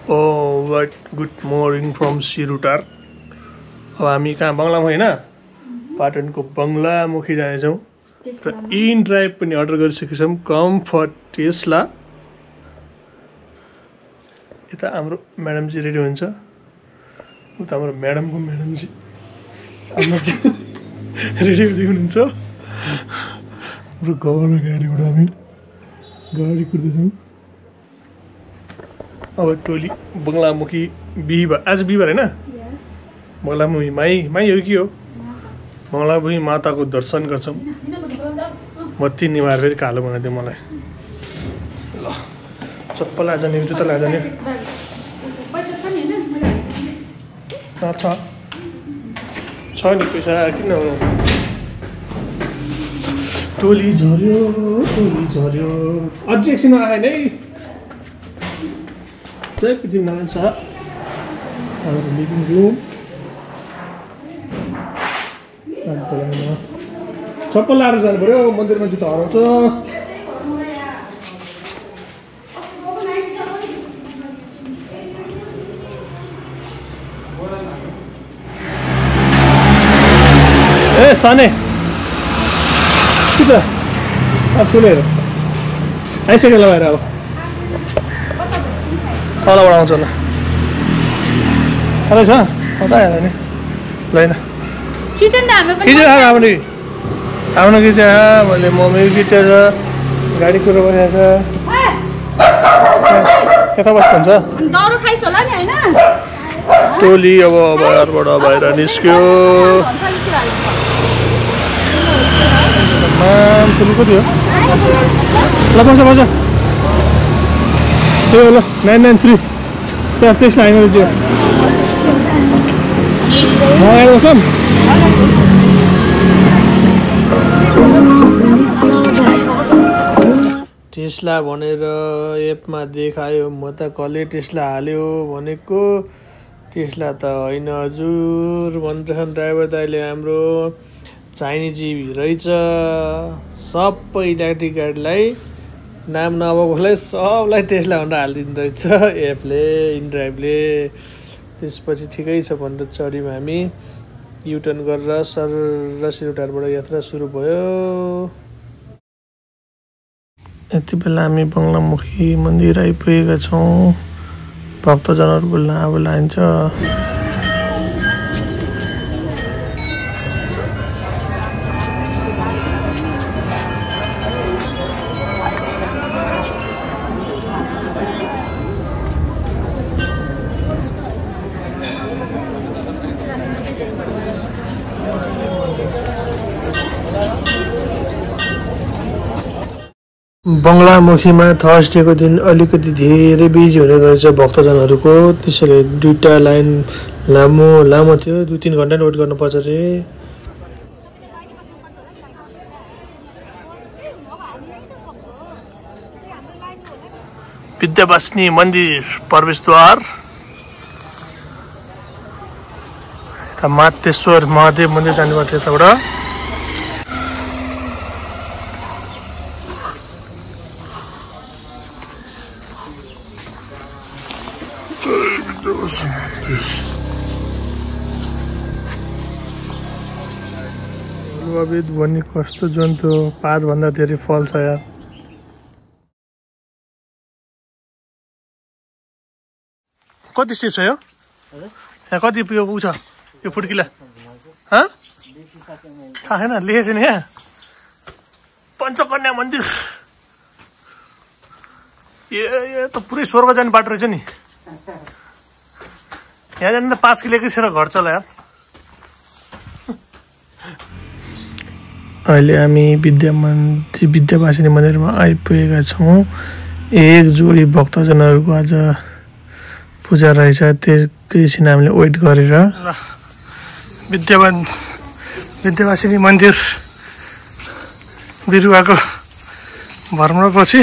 Good morning from सिरुटार। अब हामी कहाँ बङ्गलामा होइन पाटनको बङ्गलामुखी जानेछौँ र इन ड्राइभ पनि अर्डर गरिसकेका छौँ कम्फर्ट टेस्ला। यता हाम्रो म्याडमजी रेडी हुन्छ, उता हाम्रो म्याडमजी रेडी हुँदै हुनुहुन्छ। हाम्रो गाउँमा गाडीबाट हामी गाडी कुर्दैछौँ। अब टोली बङ्गलामुखी बिहिबार, आज बिहिबार होइन, बङ्गलामुखी माई हो कि हो, बङ्गलामुखी माताको दर्शन गर्छौँ। बत्ती निभाएर फेरि कालो बनाइदियो मलाई। ल चप्पल आइजाने, जुत्ता आइजाने छ नि पैसा, किन टोली झऱ्यो अझै एकछिनमा आएन है। जय पृथ्वीनारायण शाह। हाम्रो लिभिङ रुम चप्पल लाएर जानु पऱ्यो, मन्दिरमा जुत्ता हराउँछ। ए साने के छ ठुलेहरू आइसक्यो ल बाहिर। अब तलबाट आउँछ ल, तलै छ कता आएर नि लैन किचन हाम्रो किचन मैले मम्मी किचेर गाडी कुरो बनाएर यता बस्नुहुन्छ टोली। अब बाहिरबाट बाहिर निस्क्यो। कति हो ल, बस त्यो ल 993 त्यहाँ त्यसलाई आइमाले चाहिँ मगाएर बसौँ। टेस्ला भनेर एपमा देखायो, म त कसले टेस्ला हाल्यो भनेको, टेस्ला त होइन हजुर भन्छन् ड्राइभर दाइले। हाम्रो चाइनिजी रहेछ, सबै इलेक्ट्रिक गाडीलाई नाम नभएकोलाई सबलाई टेस्ला भनेर हालिदिँदो रहेछ एपले, इनड्राइभले। त्यसपछि ठिकै छ भनेर चढ्यौँ हामी। युटर्न गरेर सर सिरुटारबाट यात्रा सुरु भयो। यति बेला हामी बङ्गलामुखी मन्दिर आइपुगेका छौँ। भक्तजनहरूको लाभ लाइन्छ। बङ्गलामुखीमा थर्सडेको दिन अलिकति धेरै बिजी हुने रहेछ भक्तजनहरूको, त्यसैले दुईवटा लाइन लामो थियो, 2-3 घन्टा वेट गर्नुपर्छ अरे। विद्यावासिनी मन्दिर प्रवेशद्वार, यता मातेश्वर महादेव मन्दिर जानुपर्छ यताबाट। अविद भन्ने कस्तो जन्तु हो, पातभन्दा धेरै फल्छ यार। कति स्टेप छ यो? यहाँ कति यो छ यो फुट्किला? थाहा छैन, लेखेको छैन यहाँ। पञ्चकन्या मन्दिर ए त पुरै स्वर्ग जाने बाटो रहेछ नि। यहाँ जाने त 5 किलोकै छेर घर चला यार। अहिले हामी विद्यावासिनी मन्दिरमा आइपुगेका छौँ। एक जोडी भक्तजनहरूको आज पूजा रहेछ, त्यसैले हामीले वेट गरेर विद्यावासिनी मन्दिर बिरुवाको भ्रमणपछि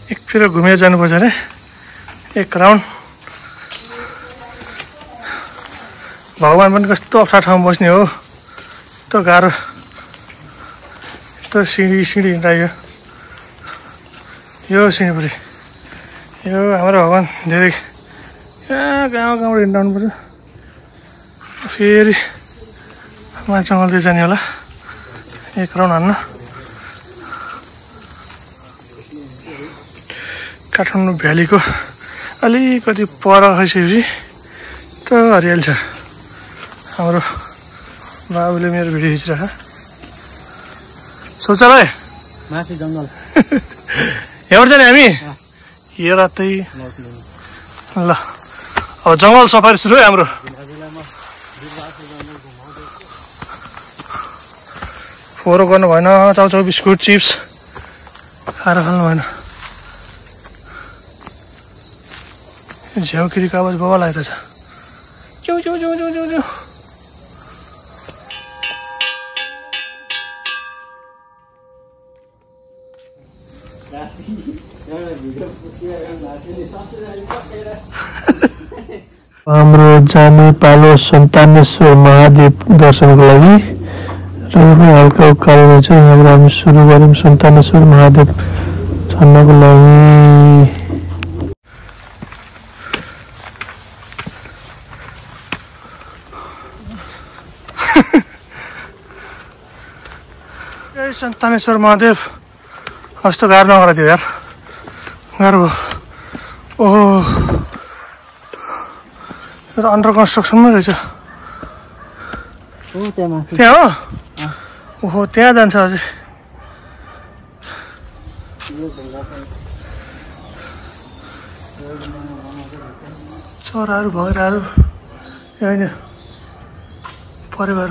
एकफेर घुमेर जानुपर्छ अरे, एक राउन्ड। भगवान् पनि कस्तो अप्ठ्यारो ठाउँमा बस्ने हो, यस्तो गाह्रो, यस्तो सिँढी हिँड्दा यो सिँढीपुरी यो हाम्रो भवन धेरै गाउँबाट हिँड्नु पर्यो फेरि जङ्गल चाहिँ जाने होला एक राउन्ड हान्न काठमाडौँ भ्यालीको अलिकति पर खसिएपछि त हरियाली छ हाम्रो बाबुले मेरो भिडियो खिचिरहेको शौचालय माथि जङ्गल यहाँबाट जाने हामी यो रातै ल अब जङ्गल सफारी सुरु है हाम्रो फोहोर गर्नु भएन चाउचाउ बिस्कुट चिप्स खाएर खानु भएन झ्याउकिरीको आवाज बाबा लागेको छ च्यौ च्यौ च्यौ च्यौ च्यौ च्यौ हाम्रो जाने पालो सन्तानेश्वर महादेव दर्शनको लागि र हल्का उकालो चाहिँ हाम्रो हामी सुरु गऱ्यौँ सन्तानेश्वर महादेव छन्नको लागि सन्तानेश्वर महादेव कस्तो गाह्रो नगराइदियो यार गाह्रो भयो ओहो यो त अन्डर कन्स्ट्रक्सनमै रहेछ त्यहाँ हो ओहो त्यहाँ जान्छ अझै चराहरू भगेराहरू होइन परिवार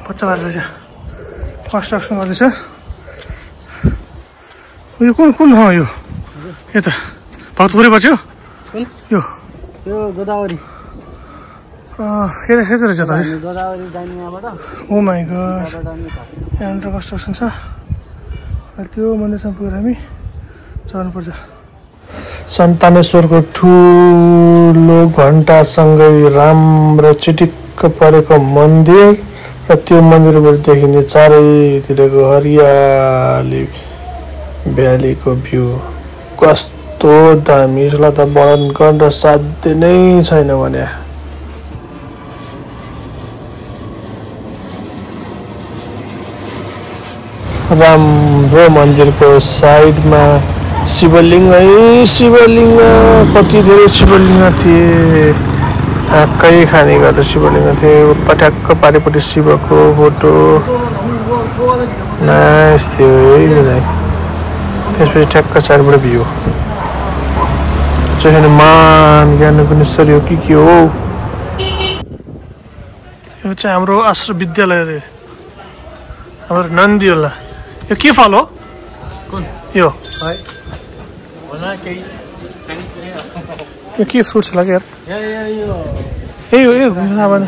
बच्चा भएर रहेछ कन्स्ट्रक्सन गर्दैछ यो कुन कुन हो यो यता भक्तपुरै पर्छ यो गोदावरी यता रहेछ त गोदावरी जाने यहाँबाट ओ माई गड यहाँ अन्डर कन्स्ट्रक्सन छ त्यो मन्दिरसम्म पुगेर हामी चढ्नुपर्छ सन्तानेश्वरको ठुलो घन्टासँगै राम्रो चिटिक्क परेको मन्दिर र त्यो मन्दिरबाट देखिने चारैतिरको हरियाली भ्यालीको भ्यू कस्तो दामी यसलाई त वर्णन गर्न साध्य नै छैन भने राम्रो मन्दिरको साइडमा शिवलिङ्ग कति धेरै शिवलिङ्ग थिए आँकै खाने गरेर शिवलिङ्ग थिए पट्याक्क पारिपट्टि शिवको फोटो नाइस थियो है त्यसपछि ठ्याक्क साइडबाट भ्यू चाहिँ मान ज्ञानगुणेश्वर हो कि के हो यो चाहिँ हाम्रो आश्रम विद्यालय रे हाम्रो नन्दी होला यो के फल हो यो यो के फ्रुट्स लाग्यो यार ए यो थाहा भएन